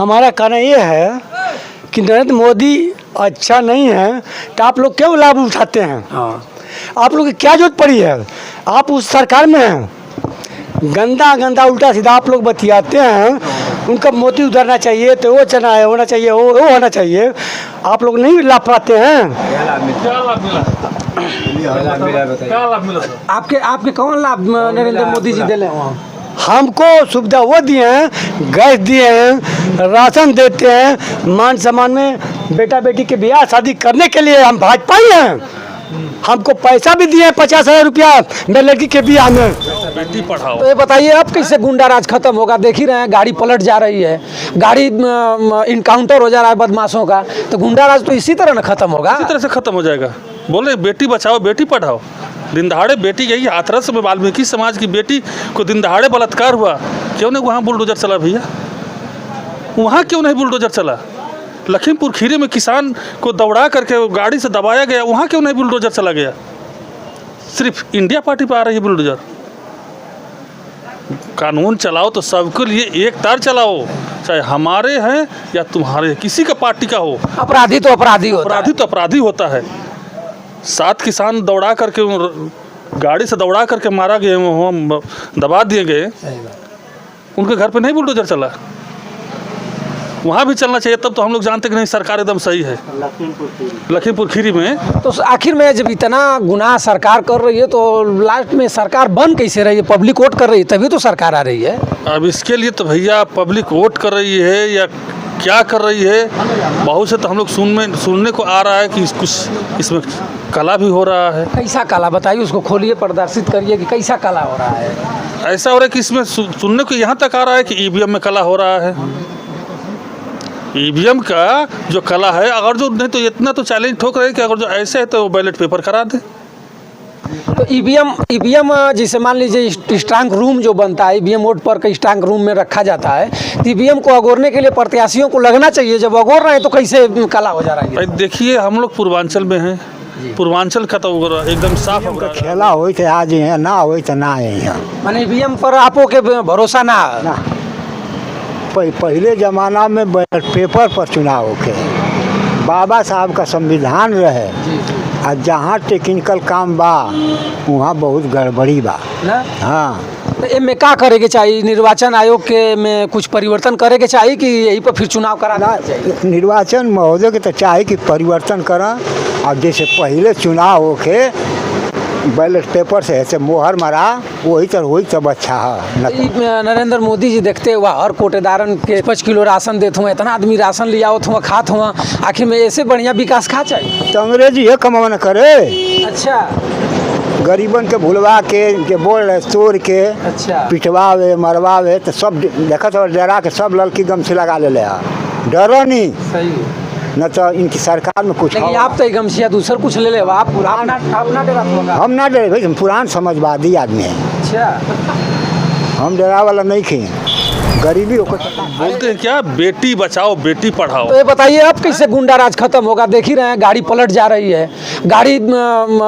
हमारा कहना ये है कि नरेंद्र मोदी अच्छा नहीं है तो आप लोग क्यों लाभ उठाते हैं? आप लोग की क्या जरूरत पड़ी है? आप उस सरकार में हैं, गंदा गंदा उल्टा सीधा आप लोग बतियाते हैं। उनका मोती उधरना चाहिए तो वो चना है होना चाहिए, वो होना चाहिए। आप लोग नहीं लाभ पाते हैं। आपके कौन लाभ नरेंद्र मोदी जी दिले वहाँ? हमको सुविधा वो दिए हैं, गैस दिए हैं, राशन देते हैं, मान सम्मान में बेटा बेटी के ब्याह शादी करने के लिए हम भाजपा ही हैं। हमको पैसा भी दिए 50,000 रुपया मेरे लड़की के ब्याह में। बेटी पढ़ाओ। तो ये बताइए अब कैसे गुंडा राज खत्म होगा? देख ही रहे हैं गाड़ी पलट जा रही है, गाड़ी इनकाउंटर हो जा रहा है बदमाशों का, तो गुंडा राज तो इसी तरह ना खत्म होगा। इसी तरह से खत्म हो जाएगा। बोल रहे बेटी बचाओ बेटी पढ़ाओ। दिन दहाड़े बेटी गई हाथरस में, वाल्मीकि समाज की बेटी को दिन दहाड़े बलात्कार हुआ, क्यों नहीं वहाँ बुलडोजर चला भैया? वहाँ क्यों नहीं बुलडोजर चला? लखीमपुर खीरी में किसान को दौड़ा करके गाड़ी से दबाया गया, वहाँ क्यों नहीं बुलडोजर चला गया? सिर्फ इंडिया पार्टी पर आ रही है बुलडोजर। कानून चलाओ तो सबके लिए एक तार चलाओ, चाहे हमारे हैं या तुम्हारे, किसी का पार्टी का हो। अपराधी तो अपराधी होता है। अपराधी तो अपराधी होता है। 7 किसान दौड़ा करके गाड़ी से दौड़ा करके मारा गया, वहाँ दबा दिए गए, उनके घर पे नहीं बुलडोजर चला? वहाँ भी चलना चाहिए, तब तो हम लोग जानते कि नहीं सरकार एकदम सही है। लखीमपुर खीरी में तो आखिर में जब इतना गुनाह सरकार कर रही है तो लास्ट में सरकार बन कैसे रही है? पब्लिक वोट कर रही है तभी तो सरकार आ रही है। अब इसके लिए तो भैया पब्लिक वोट कर रही है या क्या कर रही है, बहुत से तो हम लोग सुनने को आ रहा है कि कुछ इसमें कला भी हो रहा है। कैसा कला बताइए, उसको खोलिए, प्रदर्शित करिए कि कैसा कला हो रहा है। ऐसा हो रहा है कि इसमें सुनने को यहाँ तक आ रहा है कि ईवीएम में कला हो रहा है। ईवीएम का जो कला है, अगर जो नहीं तो इतना तो चैलेंज ठोक रहे हैं कि अगर जो ऐसे है तो बैलेट पेपर करा दे। तो ईवीएम जैसे मान लीजिए स्ट्रांग रूम जो बनता है, ईवीएम वोट पर का स्ट्रांग रूम में रखा जाता है, तो ईवीएम को अगोरने के लिए प्रत्याशियों को लगना चाहिए। जब अगोर रहे हैं तो कैसे कला हो जा रहा है? देखिए हम लोग पूर्वांचल में हैं, पूर्वांचल का तो एकदम साफ खेला हो तो आज है, ना हो तो ना है। माने ईवीएम पर आपो के भरोसा ना। पहले ज़माना में बैलेट पेपर पर चुनाव होके बाबा साहब का संविधान रहे, और जहाँ टेक्निकल काम बा वहाँ बहुत गड़बड़ी बा ना। हाँ, तो इनमें क्या करे के चाहिए? निर्वाचन आयोग के में कुछ परिवर्तन करे के चाहिए कि यही पर फिर चुनाव कराना चाहिए? निर्वाचन महोदय के तो चाहे कि परिवर्तन करा, और जैसे पहले चुनाव होके बैलेट पेपर से ऐसे मोहर मरा, वही तब अच्छा है। नरेंद्र मोदी जी देखते हुआ हर कोटेदारन के 5 किलो राशन देते हुए, इतना आदमी राशन ले आवत हुआ खात हुआ, आखिर में ऐसे बढ़िया विकास खा चाहिए। तो अंग्रेजी ये कमाना करे। अच्छा, गरीबन के भुलवा के बोल रहे तोड़ के, अच्छा, पिटवावे मरवावे, तो सब देखा तो डरा के सब लड़की गमछी लगा ले डरो नहीं। सही न तो इनकी सरकार में कुछ। लेकिन आप तो गमछिया दूसर कुछ ले ले, आप ना डरा होगा। हम ना डरे भाई, हम पुरान समझवादी आदमी हैं। अच्छा, हम डरा वाला नहीं खे। गरीबी को बोलते हैं क्या, बेटी बचाओ बेटी पढ़ाओ। तो ये बताइए अब कैसे गुंडा राज खत्म होगा? देख ही रहे हैं गाड़ी पलट जा रही है, गाड़ी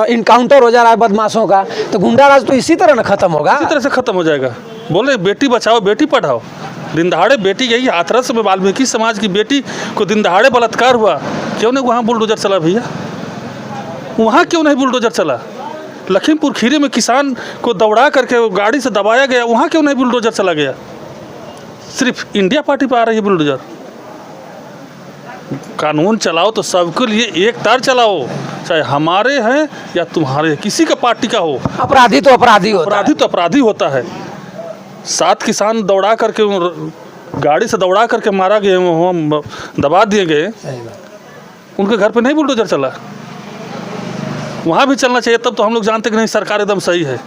इनकाउंटर हो जा रहा है बदमाशों का, तो गुंडा राज तो इसी तरह ना खत्म होगा। इसी तरह से खत्म हो जाएगा। बोल रहे बेटी बचाओ बेटी पढ़ाओ। दिन दहाड़े बेटी गई हाथरस में, वाल्मीकि समाज की बेटी को दिन दहाड़े बलात्कार हुआ, क्यों नहीं वहाँ बुलडोजर चला भैया? वहाँ क्यों नहीं बुलडोजर चला? लखीमपुर खीरी में किसान को दौड़ा करके गाड़ी से दबाया गया, वहाँ क्यों नहीं बुलडोजर चला गया? सिर्फ इंडिया पार्टी पर आ रही है बुलडोजर। कानून चलाओ तो सबके लिए एक तार चलाओ, चाहे हमारे हैं या तुम्हारे, किसी का पार्टी का हो। अपराधी तो अपराधी होता है। अपराधी तो अपराधी होता है। 7 किसान दौड़ा करके गाड़ी से दौड़ा करके मारा गया, वहाँ दबा दिए गए, उनके घर पे नहीं बुलडोजर चला? वहाँ भी चलना चाहिए, तब तो हम लोग जानते कि नहीं सरकार एकदम सही है।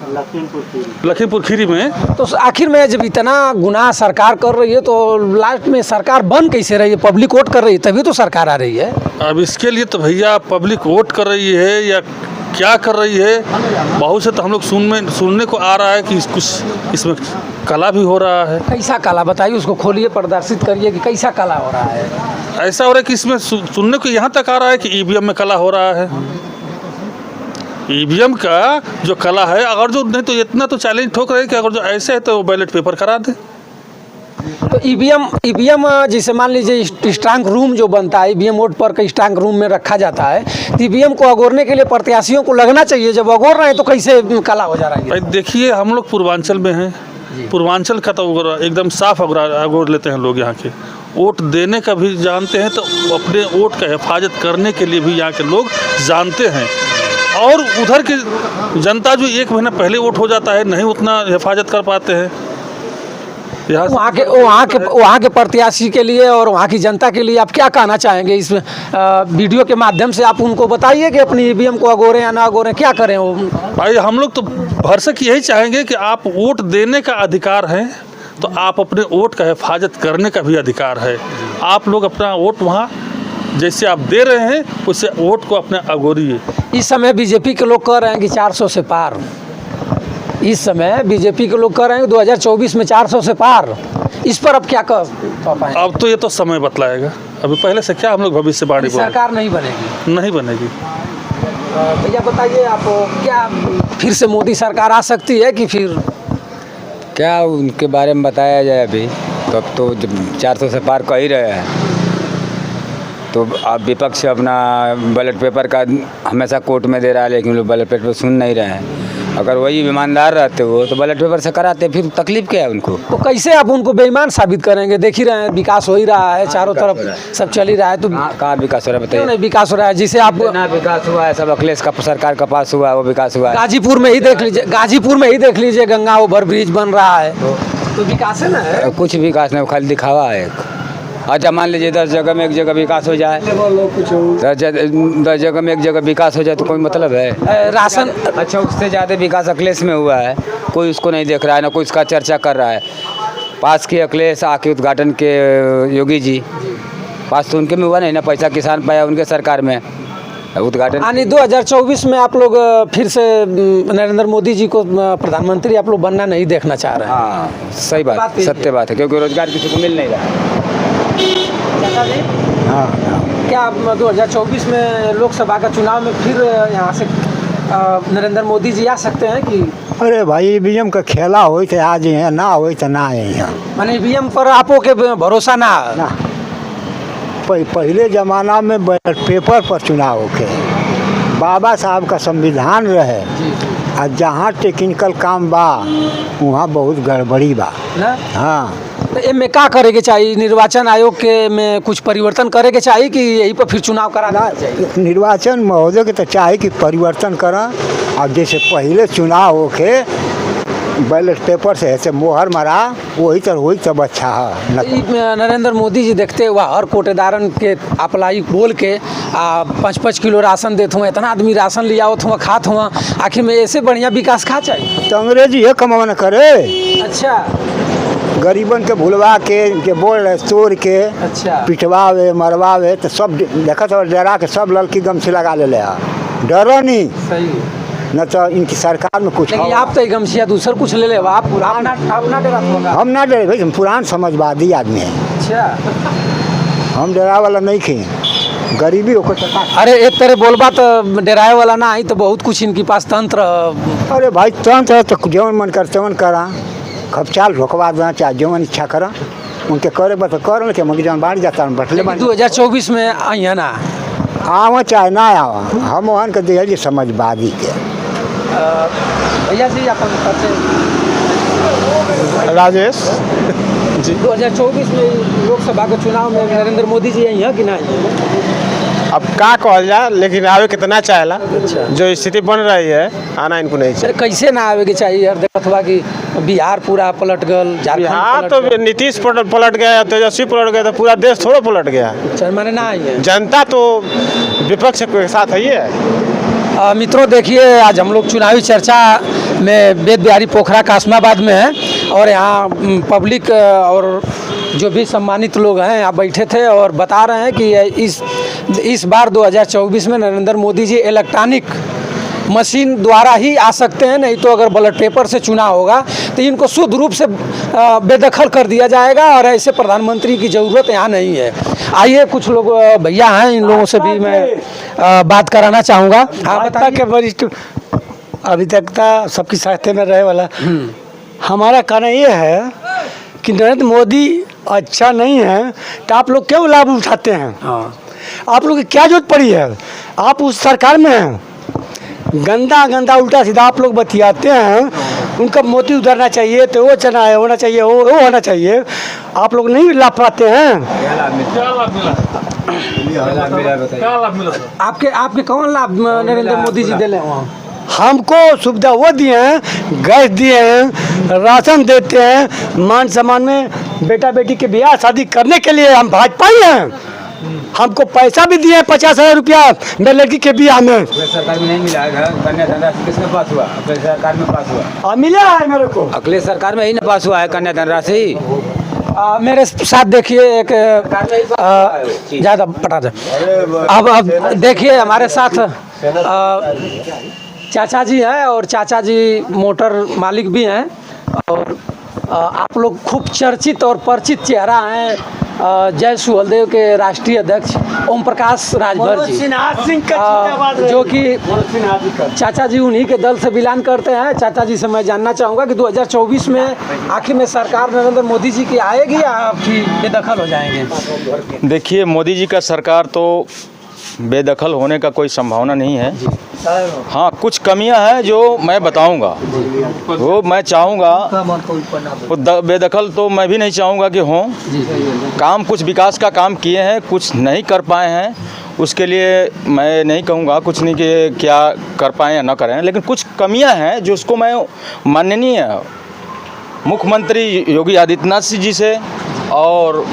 लखीमपुर खीरी में तो आखिर में जब इतना गुनाह सरकार कर रही है तो लास्ट में सरकार बन कैसे रही है? पब्लिक वोट कर रही है तभी तो सरकार आ रही है। अब इसके लिए तो भैया पब्लिक वोट कर रही है या क्या कर रही है, बहुत से तो हम लोग सुनने को आ रहा है कि कुछ इसमें कला भी हो रहा है। कैसा कला बताइए, उसको खोलिए, प्रदर्शित करिए कि कैसा कला हो रहा है। ऐसा हो रहा है कि इसमें सुनने को यहाँ तक आ रहा है कि ईवीएम में कला हो रहा है। ईवीएम का जो कला है, अगर जो नहीं तो इतना तो चैलेंज ठोक रहे हैं कि अगर जो ऐसे है तो बैलेट पेपर करा दे। तो ईवीएम जैसे मान लीजिए स्ट्रांग रूम जो बनता है, ईवीएम वोट पर का स्ट्रांग रूम में रखा जाता है, तो ईवीएम को अगोरने के लिए प्रत्याशियों को लगना चाहिए। जब अगोर रहे हैं तो कैसे काला हो जा रहा है? भाई देखिए, हम लोग पूर्वांचल में हैं, पूर्वांचल का तो एकदम साफ अगोर लेते हैं लोग। यहाँ के वोट देने का भी जानते हैं, तो अपने वोट का हिफाजत करने के लिए भी यहाँ के लोग जानते हैं। और उधर की जनता जो 1 महीना पहले वोट हो जाता है, नहीं उतना हिफाजत कर पाते हैं। यहाँ वहाँ के प्रत्याशी के लिए और वहाँ की जनता के लिए आप क्या कहना चाहेंगे? इस वीडियो के माध्यम से आप उनको बताइए कि अपनी ईवीएम को अगोरें या ना अगोरें, क्या करें वो? भाई हम लोग तो भरसक यही चाहेंगे कि आप वोट देने का अधिकार है, तो आप अपने वोट का हिफाजत करने का भी अधिकार है। आप लोग अपना वोट वहाँ जैसे आप दे रहे हैं, उससे वोट को अपने अगोरिए। इस समय बीजेपी के लोग कह रहे हैं कि 400 से पार। इस समय बीजेपी के लोग कह रहे हैं कि 2024 में 400 से पार। इस पर अब क्या कह पाएंगे? अब तो ये तो समय बतलाएगा। अभी पहले से क्या हम लोग भविष्यवाणी बोल, सरकार नहीं बनेगी? नहीं बनेगी। भैया बताइए, आप क्या फिर से मोदी सरकार आ सकती है कि फिर? क्या उनके बारे में बताया जाए अभी? तो अब तो जब 400 से पार कह ही रहे हैं, तो अब विपक्ष अपना बैलेट पेपर का हमेशा कोर्ट में दे रहा है, लेकिन लोग बैलेट पेपर सुन नहीं रहे हैं। अगर वही ईमानदार रहते वो तो बैलेट पेपर से कराते, फिर तकलीफ क्या है उनको? तो कैसे आप उनको बेईमान साबित करेंगे? देख ही रहे हैं, विकास हो ही रहा है, चारों तरफ सब चल ही रहा है। तो कहाँ विकास हो रहा है क्यों बताइए? नहीं विकास हो रहा है? जिसे आप ना विकास हुआ है, सब अखिलेश का सरकार का पास हुआ है, वो विकास हुआ है। गाजीपुर में ही देख लीजिए, गंगा ओवर ब्रिज बन रहा है, तो विकास है ना? कुछ विकास नहीं, खाली दिखावा है एक। अच्छा मान लीजिए 10 जगह में 1 जगह विकास हो जाए, 10 जगह में 1 जगह विकास हो जाए तो कोई मतलब है? राशन अच्छा, उससे ज़्यादा विकास अखिलेश में हुआ है, कोई उसको नहीं देख रहा है, ना कोई उसका चर्चा कर रहा है। पास किए अखिलेश, आके उद्घाटन के योगी जी, पास तो उनके में हुआ नहीं ना, पैसा किसान पाया उनके सरकार में, उद्घाटन। यानी 2024 में आप लोग फिर से नरेंद्र मोदी जी को प्रधानमंत्री आप लोग बनना नहीं देखना चाह रहे हैं? हाँ सही बात, सत्य बात है, क्योंकि रोजगार किसी को मिल नहीं रहा। हाँ, क्या 2024 में लोकसभा का चुनाव में फिर यहाँ से नरेंद्र मोदी जी आ सकते हैं कि? अरे भाई, ईवीएम का खेला हो तो आज यहाँ ना हो तो ना आए यहाँ। माने ईवीएम पर आपो के भरोसा ना? पहले ज़माना में बैलेट पेपर पर चुनाव होके बाबा साहब का संविधान रहे, और जहाँ टेक्निकल काम बा वहाँ बहुत गड़बड़ी बा ना? हाँ, तो इनमें क्या करे के चाहिए? निर्वाचन आयोग के में कुछ परिवर्तन करे के चाहिए कि यही पर फिर चुनाव कराना चाहिए? निर्वाचन महोदय के तो चाहे कि परिवर्तन करा, और जैसे पहले चुनाव होके बैलेट पेपर से ऐसे मोहर मारा, वही तब अच्छा है। नरेंद्र मोदी जी देखते हुआ हर कोटेदारन के अप्लाई बोल के 5-5 किलो राशन देते हुए, इतना आदमी राशन लिया हुआ खात हुआ, आखिर में ऐसे बढ़िया विकास खा चाहिए? तो अंग्रेजी ये कमाना करे। अच्छा, गरीबन के भुलवा के बोल रहे तोड़ के, अच्छा, पिटवावे मरवावे, तो सब देखा तो डरा के सब लड़की गमछी लगा ले डरो नहीं, सही न तो इनकी सरकार में कुछ। लेकिन आप तो गमछिया दूसर कुछ ले ले, आप ना डरा होगा? हम ना डरे भाई, हम पुरान समझवादी आदमी हैं। अच्छा, हम डरा वाला नहीं खे, गरीबी हो। अरे एक तरह बोलबा तो डराए वाला ना आई, तो बहुत कुछ इनके पास तंत्र। अरे भाई तंत्र है तो जवन मन कर तेवन करा, खपचाल ढोकवा देना चाहे जवन इच्छा करा, उनके करे बस कर के मगर जवन बाढ़ जाता बैठले। 2024 में आई है ना? आवा चाहे ना आवा, हम वहन के दिए समझवादी के। भैया जी अपन राजेश जी। 2024 में लोकसभा के चुनाव में नरेंद्र मोदी जी आई हैं कि नहीं? अब का कहल जाए, लेकिन आवे कितना चाहेला। जो स्थिति बन रही है, आना इनको नहीं चाहिए। कैसे ना आवे के चाहिए? यार देखत हुआ कि बिहार पूरा पलट गल, बिहार तो नीतीश पलट गया, तेजस्वी पलट गया, तो पूरा देश थोड़ा पलट गया। माने ना आई है जनता तो विपक्ष के साथ है। मित्रों देखिए, आज हम लोग चुनावी चर्चा में वेद बिहारी पोखरा कासमाबाद में हैं, और यहाँ पब्लिक और जो भी सम्मानित लोग हैं यहाँ बैठे थे और बता रहे हैं कि इस बार 2024 में नरेंद्र मोदी जी इलेक्ट्रॉनिक मशीन द्वारा ही आ सकते हैं, नहीं तो अगर बैलेट पेपर से चुनाव होगा तो इनको शुद्ध रूप से बेदखल कर दिया जाएगा, और ऐसे प्रधानमंत्री की ज़रूरत यहाँ नहीं है। आइए, कुछ लोग भैया हैं, इन लोगों से भी मैं बात कराना चाहूँगा। भाजपा के वरिष्ठ अभी तक सबकी साथ में रहे वाला, हमारा कहना ये है कि नरेंद्र मोदी अच्छा नहीं है तो आप लोग क्यों लाभ उठाते हैं? आप लोग की क्या जरूरत पड़ी है? आप उस सरकार में हैं, गंदा गंदा उल्टा सीधा आप लोग बतियाते हैं। उनका मोती उधरना चाहिए तो वो चना है होना चाहिए, वो होना चाहिए। आप लोग नहीं लाभ पाते हैं। क्या लाभ मिला सर? आपके कौन लाभ नरेंद्र मोदी जी दिले वहाँ? हमको सुविधा वो दिए हैं, गैस दिए हैं, राशन देते हैं, मान सम्मान में बेटा बेटी के ब्याह शादी करने के लिए हम भाजपा ही हैं। हमको पैसा भी दिए 50,000 रुपया मेरे लड़की के ब्याह में। सरकार में नहीं मिला है, कन्यादान राशि किसने पास हुआ? अखिलेश सरकार में पास हुआ। मिला है मेरे को, अखिलेश सरकार में ही ना पास हुआ है कन्यादान राशि। मेरे साथ देखिए एक ज़्यादा पटा दे। अब देखिए हमारे साथ चाचा जी हैं और चाचा जी मोटर मालिक भी हैं और आप लोग खूब चर्चित और परिचित चेहरा हैं जय सुहलदेव के राष्ट्रीय अध्यक्ष ओम प्रकाश राजभर जी, जो कि चाचा जी उन्हीं के दल से बिलोंग करते हैं। चाचा जी से मैं जानना चाहूँगा कि 2024 में आखिर में सरकार नरेंद्र मोदी जी की आएगी या आपकी बेदखल हो जाएंगे? देखिए, मोदी जी का सरकार तो बेदखल होने का कोई संभावना नहीं है। हाँ, कुछ कमियां हैं जो मैं बताऊंगा, वो मैं चाहूँगा। वो बेदखल तो मैं भी नहीं चाहूँगा कि हों। काम कुछ विकास का काम किए हैं, कुछ नहीं कर पाए हैं। उसके लिए मैं नहीं कहूँगा कुछ नहीं कि क्या कर पाए या ना करें, लेकिन कुछ कमियां हैं जो उसको मैं माननीय मुख्यमंत्री योगी आदित्यनाथ जी से और